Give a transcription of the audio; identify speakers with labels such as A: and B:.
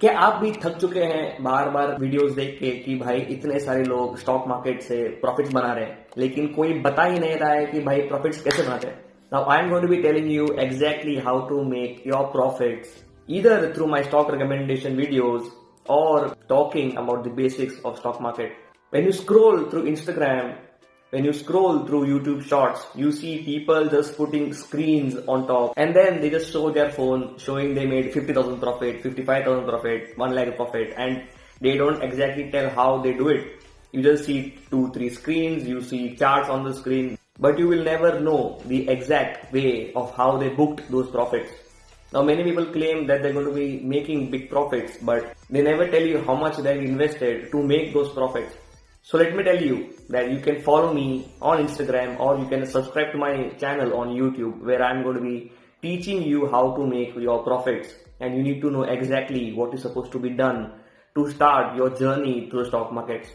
A: क्या आप भी थक चुके हैं बार बार वीडियोस देख के कि भाई इतने सारे लोग स्टॉक मार्केट से प्रॉफिट्स बना रहे हैं, लेकिन कोई बता ही नहीं रहा है कि भाई प्रॉफिट्स कैसे बनाते हैं. Now I am going to be telling you exactly how to make your profits either through my stock recommendation videos or talking about the basics of stock market. When you scroll through Instagram, when you scroll through YouTube shorts, you see people just putting screens on top and then they just show their phone showing they made 50,000 profit, 55,000 profit, 1 lakh profit, and they don't exactly tell how they do it. You just see 2-3 screens, you see charts on the screen, but you will never know the exact way of how they booked those profits. Now many people claim that they're going to be making big profits, but they never tell you how much they've invested to make those profits. So let me tell you that you can follow me on Instagram or you can subscribe to my channel on YouTube where I'm going to be teaching you how to make your profits, and you need to know exactly what is supposed to be done to start your journey to the stock markets.